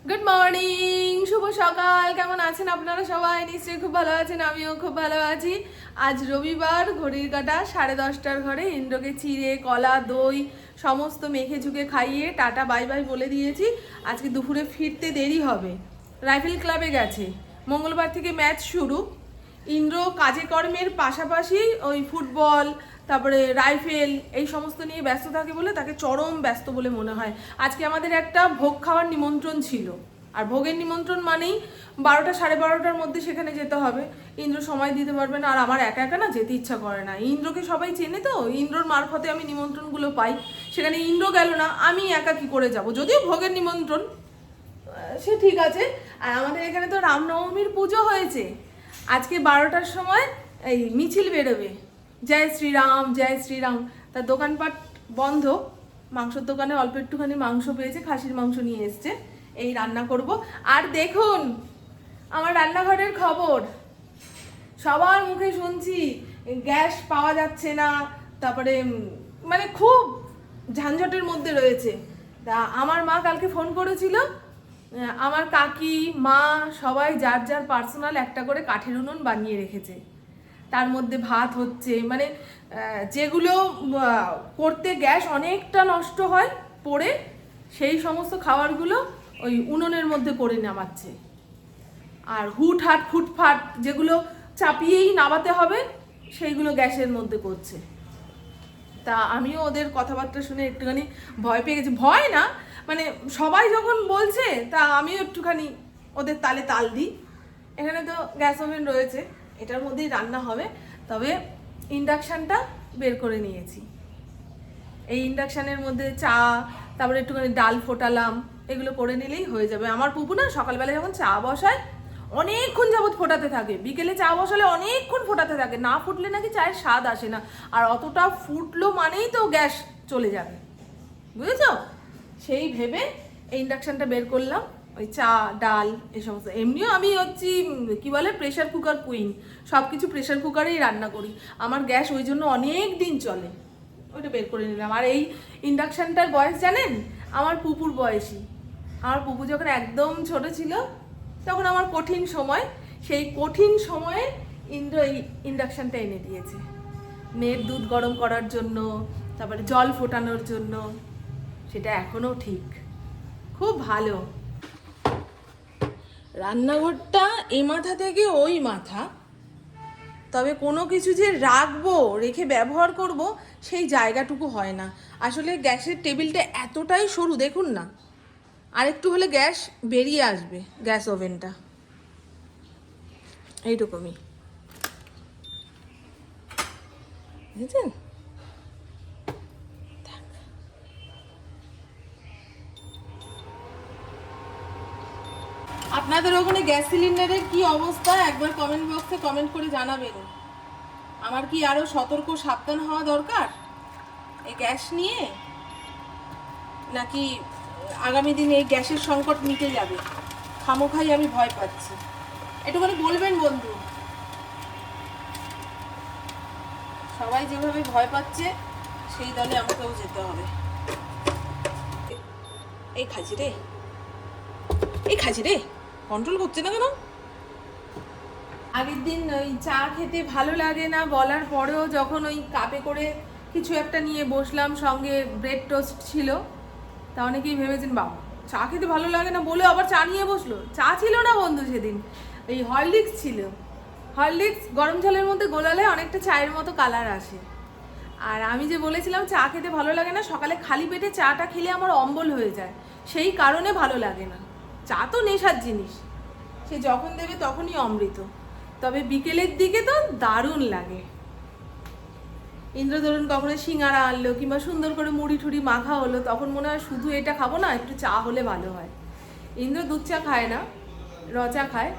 Good morning, শুভ সকাল। কেমন আছেন আপনারা সবাই? নিশ্চয়ই খুব ভালো আছেন, আমিও খুব ভালো আছি। আজ রবিবার, ঘড়ির কাঁটা 10:30টার ঘরে। ইন্দ্রকে চিড়ে, কলা, দই সমস্ত মেখে ঝুঁকে খাইয়ে টাটা বাই বাই বলে দিয়েছি। আজকে দুপুরে ফিরতে দেরি হবে, রাইফেল ক্লাবে গেছে। মঙ্গলবার থেকে ম্যাচ শুরু। ইন্দ্র কাজে কর্মের পাশাপাশি ওই ফুটবল, তারপরে রাইফেল এই সমস্ত নিয়ে ব্যস্ত থাকে বলে তাকে চরম ব্যস্ত বলে মনে হয়। আজকে আমাদের একটা ভোগ খাওয়ার নিমন্ত্রণ ছিল, আর ভোগের নিমন্ত্রণ মানেই 12টা 12:30টার মধ্যে সেখানে যেতে হবে। ইন্দ্র সময় দিতে পারবে না, আর আমার একা একা না যেতে ইচ্ছা করে না। ইন্দ্রকে সবাই চেনে তো, ইন্দ্রর মারফতে আমি নিমন্ত্রণগুলো পাই। সেখানে ইন্দ্র গেল না, আমি একা কি করে যাব? যদিও ভোগের নিমন্ত্রণ, সে ঠিক আছে। আর আমাদের এখানে তো রামনবমীর পুজো হয়েছে। আজকে 12টার সময় এই মিছিল বেরোবে, জয় শ্রীরাম জয় শ্রীরাম। তার দোকানপাট বন্ধ, মাংসের দোকানে অল্প একটুখানি মাংস পেয়েছে, খাসির মাংস নিয়ে এসছে, এই রান্না করব। আর দেখুন আমার রান্নাঘরের খবর, সবার মুখে শুনছি গ্যাস পাওয়া যাচ্ছে না, তারপরে মানে খুব ঝানঝটের মধ্যে রয়েছে। তা আমার মা কালকে ফোন করেছিল, আমার কাকি মা সবাই যার যার পার্সোনাল একটা করে কাঠের উনুন বানিয়ে রেখেছে। তার মধ্যে ভাত হচ্ছে, মানে যেগুলো করতে গ্যাস অনেকটা নষ্ট হয় পড়ে, সেই সমস্ত খাবারগুলো ওই উনুনের মধ্যে করে নামাচ্ছে। আর হুটহাট ফুটফাট যেগুলো চাপিয়েই নামাতে হবে সেইগুলো গ্যাসের মধ্যে করছে। তা আমিও ওদের কথাবার্তা শুনে একটুখানি ভয় পেয়ে গেছি। ভয় না, মানে সবাই যখন বলছে তা আমিও একটুখানি ওদের তালে তাল দিই। এখানে তো গ্যাস ওভেন রয়েছে, এটার মধ্যেই রান্না হবে। তবে ইন্ডাকশানটা বের করে নিয়েছি। এই ইন্ডাকশানের মধ্যে চা, তারপরে একটুখানি ডাল ফোটালাম, এগুলো করে নিলেই হয়ে যাবে। আমার পুপু না সকালবেলা যখন চা বসায় অনেকক্ষণ যাবত ফোটাতে থাকে, বিকেলে চা বসালে অনেকক্ষণ ফোটাতে থাকে, না ফুটলে নাকি চায়ের স্বাদ আসে না। আর অতটা ফুটলো মানেই তো গ্যাস চলে যাবে, বুঝেছ? সেই ভেবে এই ইন্ডাকশানটা বের করলাম। ওই চা ডাল এই সমস্ত, এমনিও আমি হচ্ছি কি বলে প্রেশার কুকার কুইন, সব কিছু প্রেশার কুকারেই রান্না করি। আমার গ্যাস ওই জন্য অনেক দিন চলে। ওইটা বের করে নিলাম। আর এই ইন্ডাকশানটার বয়স জানেন? আমার পুপুর বয়সী। আমার পুপু যখন একদম ছোট ছিল তখন আমার কঠিন সময়, সেই কঠিন সময়ে ইন্দ্র এই ইন্ডাকশানটা এনে দিয়েছে মেয়ের দুধ গরম করার জন্য, তারপরে জল ফোটানোর জন্য। সেটা এখনও ঠিক, খুব ভালো। রান্নাঘরটা এ মাথা থেকে ওই মাথা, তবে কোনো কিছু যে রাখবো, রেখে ব্যবহার করব, সেই জায়গাটুকু হয় না। আসলে গ্যাসের টেবিলটা এতটাই সরু, দেখুন না, আর একটু হলে গ্যাস বেরিয়ে আসবে, গ্যাস ওভেনটা এইরকমই, বুঝেছেন? আপনাদের ওখানে গ্যাস সিলিন্ডারের কি অবস্থা একবার কমেন্ট বক্সে কমেন্ট করে জানাবেন। আমার কি আরো সতর্ক সাবধান হওয়া দরকার এই গ্যাস নিয়ে, নাকি আগামী দিনে এই গ্যাসের সংকট মিটে যাবে? খামোখাই আমি ভয় পাচ্ছি, একটুখানি বলবেন বন্ধু। সবাই যেভাবে ভয় পাচ্ছে সেই দলে আমাকেও যেতে হবে। এই খাইছি রে, এই খাইছি রে, কন্ট্রোল করছে না কেন? আগের দিন ওই চা খেতে ভালো লাগে না বলার পরেও যখন ওই কাপে করে কিছু একটা নিয়ে বসলাম, সঙ্গে ব্রেড টোস্ট ছিল, তা অনেকেই ভেবেছেন বাবা চা খেতে ভালো লাগে না বলে আবার চা নিয়ে বসলো। চা ছিল না বন্ধু সেদিন, এই হরলিক্স ছিল। হরলিক্স গরম জলের মধ্যে গোলালে অনেকটা চায়ের মতো কালার আসে। আর আমি যে বলেছিলাম চা খেতে ভালো লাগে না, সকালে খালি পেটে চাটা খেলে আমার অম্বল হয়ে যায়, সেই কারণে ভালো লাগে না। চা তো নেশার জিনিস, সে যখন দেবে তখনই অমৃত। তবে বিকেলের দিকে তো দারুণ লাগে। ইন্দ্র ধরুন কখনো সিঙ্গারা আনলো, কিংবা সুন্দর করে মুড়ি ঠুড়ি মাখা হলো, তখন মনে হয় শুধু এটা খাবো না, একটু চা হলে ভালো হয়। ইন্দ্র দুধ চা খায় না, রচা খায়,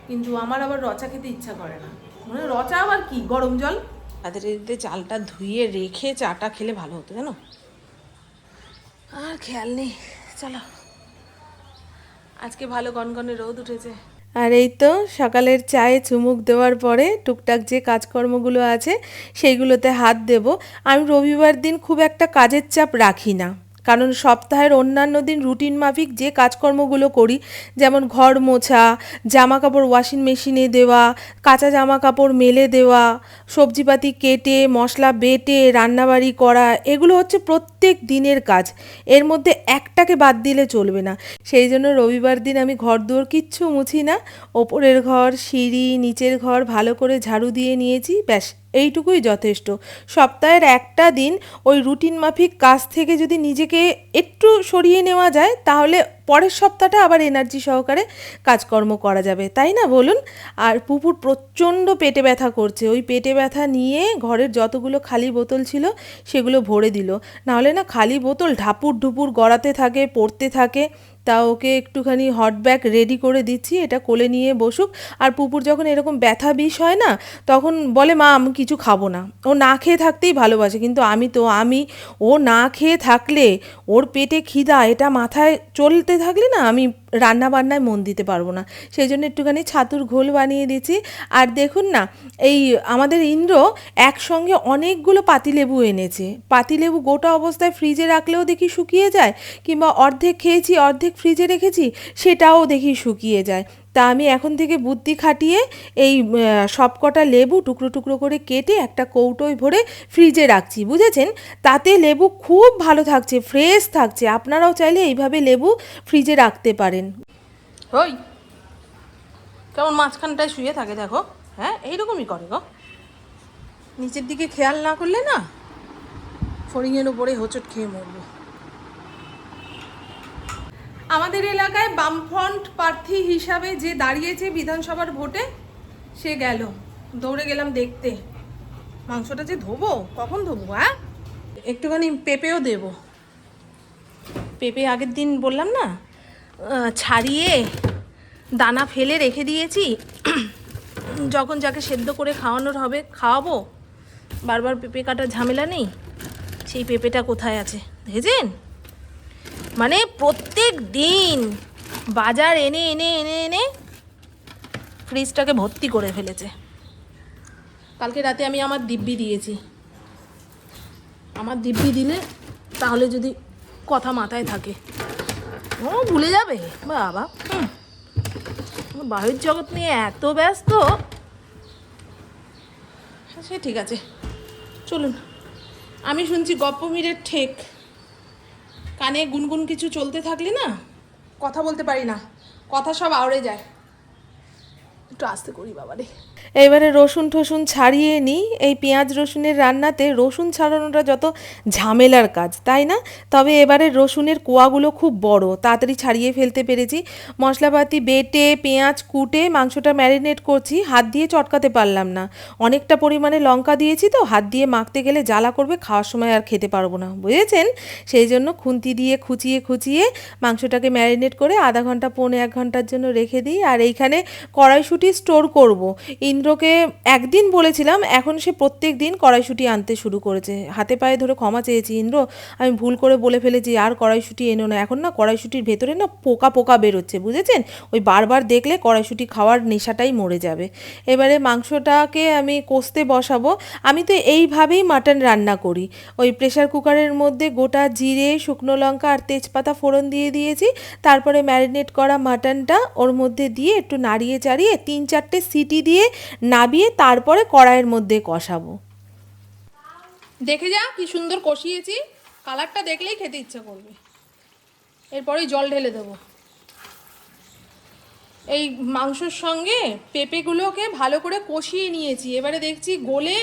কিন্তু আমার আবার রচা খেতে ইচ্ছা করে না। মানে রচা আবার কি, গরম জল। তাদের এতে চালটা ধুয়ে রেখে চাটা খেলে ভালো হতো জানো, আর খেয়াল নেই। চলো, আজকে ভালো গনগনে রোদ উঠেছে। আর এই তো সকালের চায়ে চুমুক দেওয়ার পরে টুকটাক যে কাজকর্মগুলো আছে সেইগুলোতে হাত দেব। আমি রবিবার দিন খুব একটা কাজের চাপ রাখি না, কারণ সপ্তাহের অন্যান্য দিন রুটিন মাফিক যে কাজকর্মগুলো করি, যেমন ঘর মোছা, জামা কাপড় ওয়াশিং মেশিনে দেওয়া, কাঁচা জামা কাপড় মেলে দেওয়া, সবজিপাতি কেটে মশলা বেটে রান্নাবাড়ি করা, এগুলো হচ্ছে প্রত্যেক দিনের কাজ। এর মধ্যে একটাকে বাদ দিলে চলবে না। সেই জন্য রবিবার দিন আমি ঘর দুয়ার কিচ্ছু মুছি না, ওপরের ঘর, সিঁড়ি, নিচের ঘর ভালো করে ঝাড়ু দিয়ে নিয়েছি, ব্যাস এইটুকুই যথেষ্ট। সপ্তাহের একটা দিন ওই রুটিন মাফিক কাজ থেকে যদি নিজেকে একটু সরিয়ে নেওয়া যায়, তাহলে পরের সপ্তাহটা আবার এনার্জি সহকারে কাজকর্ম করা যাবে, তাই না বলুন? আর পুপুর প্রচণ্ড পেটে ব্যথা করছে, ওই পেটে ব্যথা নিয়ে ঘরের যতগুলো খালি বোতল ছিল সেগুলো ভরে দিল। নাহলে না খালি বোতল ঢাপুর ঢুপুর গড়াতে থাকে, পড়তে থাকে। তা ওকে একটুখানি হট ব্যাগ রেডি করে দিচ্ছি, এটা কোলে নিয়ে বসুক। আর পুপুর যখন এরকম ব্যথা বিষ হয় না, তখন বলে মা আমি কিছু খাবো না। ও না খেয়ে থাকতেই ভালোবাসে, কিন্তু আমি ও না খেয়ে থাকলে, ওর পেটে খিদা এটা মাথায় চলতে থাকলে না আমি রান্না বান্নায় মন দিতে পারবো না। সেই জন্য একটুখানি ছাতুর ঘোল বানিয়ে দিচ্ছি। আর দেখুন না, এই আমাদের ইন্দ্র একসঙ্গে অনেকগুলো পাতিলেবু এনেছে। পাতিলেবু গোটা অবস্থায় ফ্রিজে রাখলেও দেখি শুকিয়ে যায়, কিংবা অর্ধেক খেয়েছি অর্ধেক ফ্রিজে রেখেছি সেটাও দেখি শুকিয়ে যায়। তা আমি এখন থেকে বুদ্ধি খাটিয়ে এই সব কটা লেবু টুকরো টুকরো করে কেটে একটা কৌটোয় ভরে ফ্রিজে রাখছি, বুঝেছেন? তাতে লেবু খুব ভালো থাকছে, ফ্রেশ থাকছে। আপনারাও চাইলে এইভাবে লেবু ফ্রিজে রাখতে পারেন। ওই কেমন মাঝখানটায় শুয়ে থাকে দেখো, হ্যাঁ এইরকমই করে গো। নিচের দিকে খেয়াল না করলে না ফড়িংয়ের ওপরে হোঁচট খেয়ে মরবো। আমাদের এলাকায় বামফ্রন্ট প্রার্থী হিসাবে যে দাঁড়িয়েছে বিধানসভার ভোটে, সে গেল। দৌড়ে গেলাম দেখতে। মাংসটা যে ধোবো, কখন ধোবো? হ্যাঁ, একটুখানি পেঁপেও দেবো। পেঁপে আগের দিন বললাম না, ছাড়িয়ে দানা ফেলে রেখে দিয়েছি, যখন যাকে সেদ্ধ করে খাওয়ানোর হবে খাওয়াবো। বারবার পেঁপে কাটার ঝামেলা নেই। সেই পেঁপেটা কোথায় আছে দেখেছেন? মানে প্রত্যেক দিন বাজার এনে এনে এনে এনে ফ্রিজটাকে ভর্তি করে ফেলেছে। কালকে রাতে আমি আমার দিব্যি দিয়েছি। আমার দিব্যি দিলে তাহলে যদি কথা মাথায় থাকে, ও ভুলে যাবে বাবা। বাহির জগৎ নিয়ে এত ব্যস্ত। সে ঠিক আছে, চলুন। আমি শুনছি গপ্পমীরের ঠেক। কানে গুনগুন কিছু চলতে থাকলে না কথা বলতে পারি না, কথা সব আওড়ে যায়। একটু আস্তে করি বাবা রে। এবারে রসুন টসুন ছাড়িয়ে নিই। এই পেঁয়াজ রসুনের রান্নাতে রসুন ছাড়ানোটা যত ঝামেলার কাজ, তাই না? তবে এবারে রসুনের কোয়াগুলো খুব বড়, তাড়াতাড়ি ছাড়িয়ে ফেলতে পেরেছি। মশলাপাতি বেটে পেঁয়াজ কুটে মাংসটা ম্যারিনেট করছি, হাত দিয়ে চটকাতে পারলাম না। অনেকটা পরিমাণে লঙ্কা দিয়েছি তো, হাত দিয়ে মাখতে গেলে জ্বালা করবে, খাওয়ার সময় আর খেতে পারবো না, বুঝেছেন? সেই জন্য খুন্তি দিয়ে খুঁচিয়ে খুঁচিয়ে মাংসটাকে ম্যারিনেট করে আধা ঘন্টা পৌনে 1 ঘন্টার জন্য রেখে দিই। আর এইখানে কড়াইশুঁটি স্টোর করব। ইন্দ্রকে একদিন বলেছিলাম, এখন সে প্রত্যেক দিন কড়াইশুঁটি আনতে শুরু করেছে। হাতে পায়ে ধরে ক্ষমা চেয়েছি, ইন্দ্র আমি ভুল করে বলে ফেলেছি, আর কড়াইশুঁটি এনো না। এখন না কড়াইশুঁটির ভেতরে না পোকা পোকা বেরোচ্ছে, বুঝেছেন? ওই বারবার দেখলে কড়াইশুঁটি খাওয়ার নেশাটাই মরে যাবে। এবারে মাংসটাকে আমি কষতে বসাবো। আমি তো এইভাবেই মাটন রান্না করি। ওই প্রেসার কুকারের মধ্যে গোটা জিরে, শুকনো লঙ্কা আর তেজপাতা ফোড়ন দিয়ে দিয়েছি। তারপরে ম্যারিনেট করা মাটনটা ওর মধ্যে দিয়ে একটু নাড়িয়ে চাড়িয়ে 3-4টে সিটি দিয়ে নাবিয়ে তারপরে কড়াইয়ের মধ্যে কষাবো। দেখে যা কি সুন্দর কষিয়েছি, কালারটা দেখলেই খেতে ইচ্ছা করবে। এরপরেই জল ঢেলে দেবো। এই মাংসর সঙ্গে পেঁপেগুলোকে ভালো করে কষিয়ে নিয়েছি। এবারে দেখছি গলে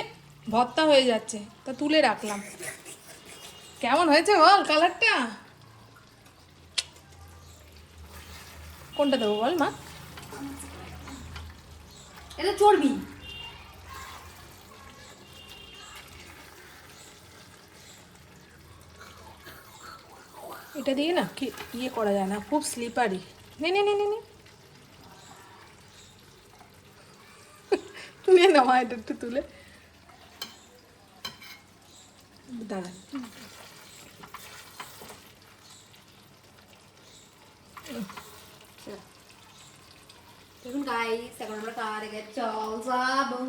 ভর্তা হয়ে যাচ্ছে, তা তুলে রাখলাম। কেমন হয়েছে বল কালারটা? কোনটা দেবো বল মা? এটা চর্বি। এটা দিয়ে না কি ইয়ে করা যায় না, খুব স্লিপারি। নে নে নে নে নে নে না মা, এটা একটু তুলে দাঁড়া। দেখুন গাইস, এখন আমরা কারে গেছে চল যাবো।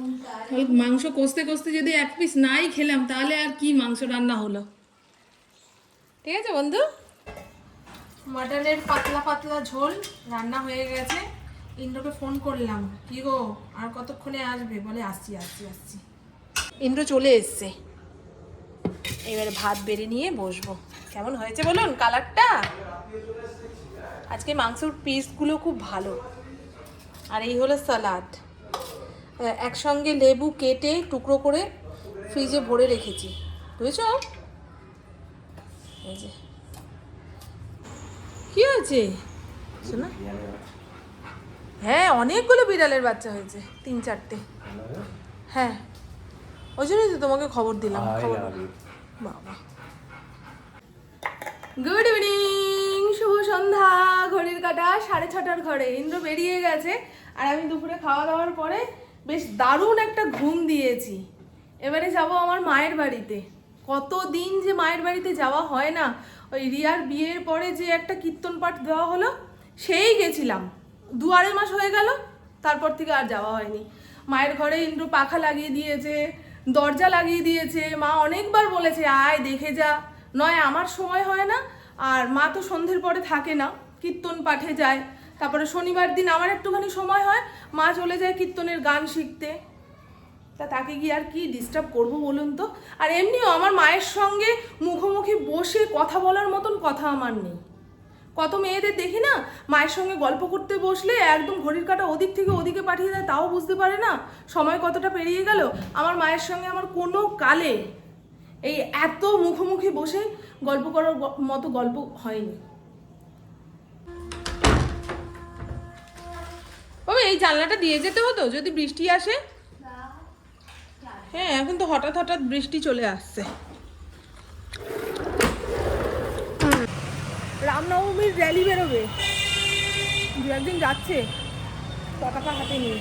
ওই মাংস কষতে কষতে যদি 1 পিস নাই খেলাম, তাহলে আর কি মাংস রান্না হলো? ঠিক আছে বন্ধু, মাটনের পাতলা পাতলা ঝোল রান্না হয়ে গেছে। ইন্দ্রকে ফোন করলাম, কি গো আর কতক্ষণে আসবে? বলে আসছি আসছি আসছি। ইন্দ্র চলে এসছে, এবারে ভাত বেড়ে নিয়ে বসবো। কেমন হয়েছে বলুন কালারটা? আজকে মাংসর পিসগুলো খুব ভালো। আর এই হলো সালাড, একসঙ্গে লেবু কেটে টুকরো করে ফ্রিজে ভরে রেখেছি, বুঝেছো? এই যে কি হয়েছে শোনা? হ্যাঁ অনেকগুলো বিড়ালের বাচ্চা হয়েছে, 3-4টে। হ্যাঁ ওই জন্যই তো তোমাকে খবর দিলাম। বাবা, গুড ইভিনিং, শুভ সন্ধ্যা। ঘড়ির কাঁটা 6:30 ঘরে। ইন্দ্র বেরিয়ে গেছে আর আমি দুপুরে খাওয়া দাওয়ার পরে বেশ দারুণ একটা ঘুম দিয়েছি। এবারে যাব আমার মায়ের বাড়িতে। কতদিন যে মায়ের বাড়িতে যাওয়া হয় না। ওই রিয়ার বিয়ের পরে যে একটা কীর্তন পাঠ দেওয়া হলো, সেই গেছিলাম, 2-2.5 মাস হয়ে গেল। তারপর থেকে আর যাওয়া হয়নি। মায়ের ঘরে ইন্দ্র পাখা লাগিয়ে দিয়েছে, দরজা লাগিয়ে দিয়েছে। মা অনেকবার বলেছে আয় দেখে যা, নয় আমার সময় হয় না, আর মা তো সন্ধ্যের পরে থাকে না, কীর্তন পাঠে যায়। তারপরে শনিবার দিন আমার একটুখানি সময় হয়, মা চলে যায় কীর্তনের গান শিখতে। তা তাকে গিয়ে আর কি ডিস্টার্ব করবো বলুন তো? আর এমনিও আমার মায়ের সঙ্গে মুখোমুখি বসে কথা বলার মতন কথা আমার নেই। কত মেয়েদের দেখি না, মায়ের সঙ্গে গল্প করতে বসলে একদম ঘড়ির কাঁটা ওদিক থেকে ওদিকে পাঠিয়ে দেয়, তাও বুঝতে পারে না সময় কতটা পেরিয়ে গেল। আমার মায়ের সঙ্গে আমার কোনো কালে এই এত মুখোমুখি বসে গল্প করার মতো গল্প হয়নি। তবে এই জানলাটা দিয়ে যেতে হতো যদি বৃষ্টি আসে। হ্যাঁ এখন তো হঠাৎ হঠাৎ বৃষ্টি চলে আসছে। রামনবমীর র্যালি বেরোবে, 2-1 দিন যাচ্ছে পতাকা হাতে নিয়ে।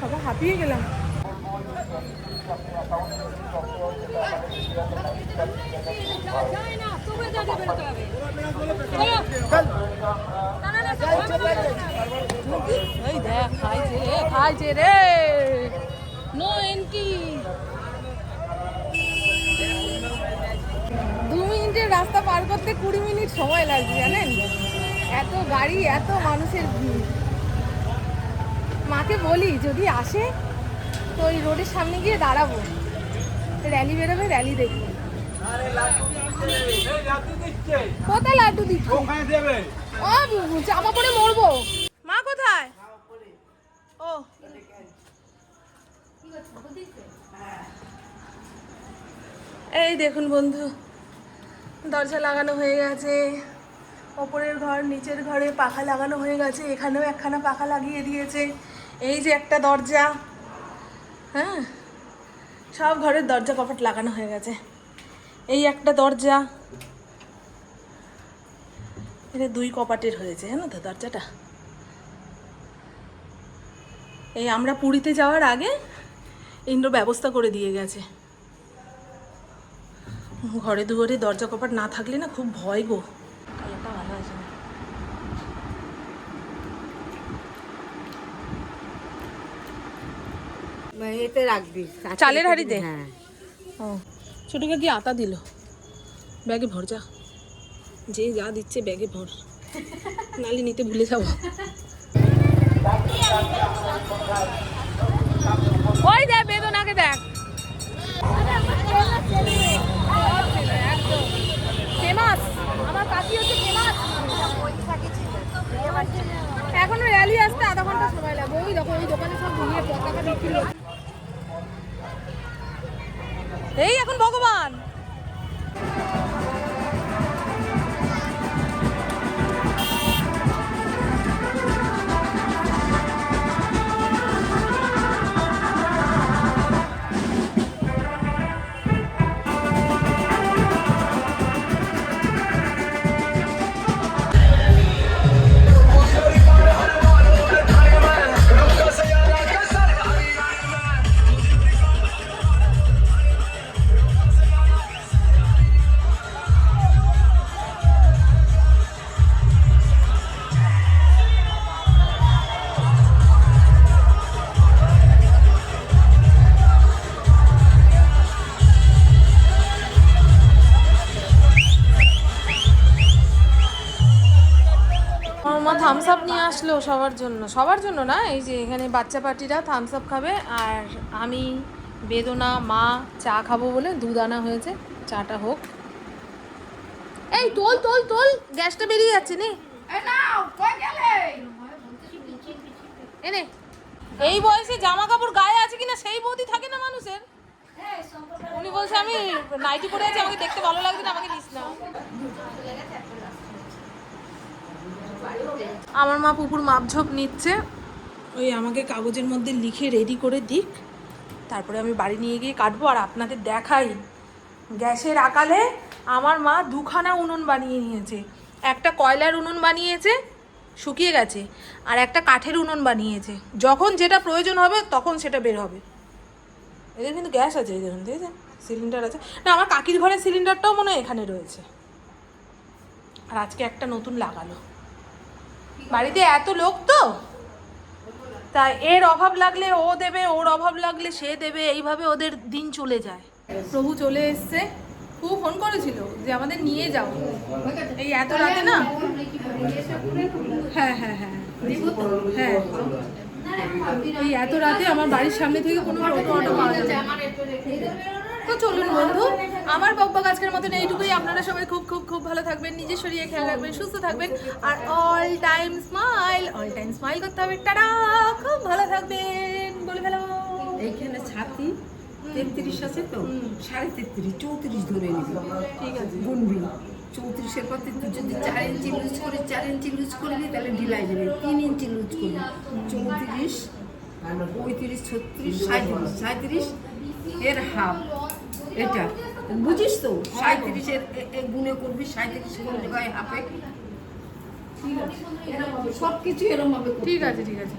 সবাই হাঁপিয়ে গেলাম। এই দেখ খাইছে রে, নো এন্ট্রি। 2 মিনিটের রাস্তা পার করতে 20 মিনিট সময় লাগছে জানেন, এত গাড়ি এত মানুষের ভিড়। মাকে বলি যদি আসে তো ওই রোডের সামনে গিয়ে দাঁড়াবো, র্যালি বেরোবে, র্যালি দেখবো। কোথায় লাড্ডু দিচ্ছে? ও চাপা পড়ে মরবো। মা কোথায়? ও এই দেখুন বন্ধু, দরজা লাগানো হয়ে গেছে। ওপরের ঘর নিচের ঘরে পাখা লাগানো হয়ে গেছে, এখানেও একখানা পাখা লাগিয়ে দিয়েছে। এই যে একটা দরজা, হ্যাঁ সব ঘরের দরজা কপাট লাগানো হয়ে গেছে। এই একটা দরজা, এটা 2 কপাটের হয়েছে, জানো তো দরজাটা। এই আমরা পুরীতে যাওয়ার আগে ইন্দ্র ব্যবস্থা করে দিয়ে গেছে। ঘরে দুয়ারে দরজা কপাট না থাকলে না খুব ভয় গো। কালারটা ভালো আছে না? এতে রাখবি চালের হাঁড়িতে? হ্যাঁ। ও ছোটকে কি আটা দিল? ব্যাগে ভর, যা যে যা দিচ্ছে ব্যাগে ভর, নালে নিতে ভুলে যাবো। ওই দেখ বেদনাকে দেখ, ফেমাস আমার কাকি হচ্ছে ফেমাস। এখনো র্যালি আসতে আধা ঘন্টা সময় লাগবে। ওই দেখো ওই দোকানে সব ঘুরিয়ে পতাকা বিক্রি হচ্ছে। এই এখন ভগবান মা থামস আপ নিয়ে আসলো সবার জন্য না, এই যে এখানে বাচ্চা পার্টিরা থামস আপ খাবে, আর আমি বেদনা মা চা খাবো বলে দুধ আনা হয়েছে, চাটা হোক। এই তোল তোল তোল, গ্যাসটা বেরিয়ে যাচ্ছে নে এনে। এই বয়সে জামা কাপড় গায়ে আছে কিনা সেই বৌদি থাকে না মানুষের। উনি বলছে আমি নাইটি পরে আছি, আমাকে দেখতে ভালো লাগছে না, আমাকে নিস না। আমার মা পুকুর মাপঝোপ নিচ্ছে, ওই আমাকে কাগজের মধ্যে লিখে রেডি করে দিক, তারপরে আমি বাড়ি নিয়ে গিয়ে কাটবো। আর আপনাদের দেখাই, গ্যাসের আকালে আমার মা দুখানা উনুন বানিয়ে নিয়েছে। একটা কয়লার উনুন বানিয়েছে, শুকিয়ে গেছে, আর একটা কাঠের উনুন বানিয়েছে। যখন যেটা প্রয়োজন হবে তখন সেটা বের হবে। এদের কিন্তু গ্যাস আছে, এই দেখুন দেখেছেন, সিলিন্ডার আছে। না, আমার কাকির ঘরের সিলিন্ডারটাও মনে হয় এখানে রয়েছে। আর আজকে একটা নতুন লাগালো। বাড়িতে এত লোক তো, তা এর অভাব লাগলে ও দেবে, ওর অভাব লাগলে সে দেবে, এইভাবে ওদের দিন চলে যায়। প্রভু চলে এসছে, খুব ফোন করেছিল যে আমাদের নিয়ে যাও, এই এত রাতে না। হ্যাঁ হ্যাঁ হ্যাঁ হ্যাঁ, এই এত রাতে আমার বাড়ির সামনে থেকে কোনো অটো পাওয়া যাবে না। তো চলুন বন্ধু, আমার বকবক আজকের মতন এইটুকুই। আপনারা সবাই খুব খুব খুব ভালো থাকবেন, নিজের শরীরে খেয়াল রাখবেন, সুস্থ থাকবেন, আর অল টাইম স্মাইল করতে হবে। টাটা, খুব ভালো থাকবেন, বলে ফেলো। এইখানে ছাতি 33 আছে তো, 33.5 34 ধরে নিবি, ঠিক আছে, গুনবি 34-এর পর তুই যদি 4 ইঞ্চি লুজ করি, 4 ইঞ্চি লুজ করবি তাহলে ঢিলাই যাবে, 3 ইঞ্চি লুজ করবি 34, 35, 36, 37 এর হাফ, এটা বুঝিস তো? 37-এর গুনে করবি, 37 করবি গায়ে হাফে। ঠিক আছে, সব কিছু এরকম ভাবে ঠিক আছে ঠিক আছে।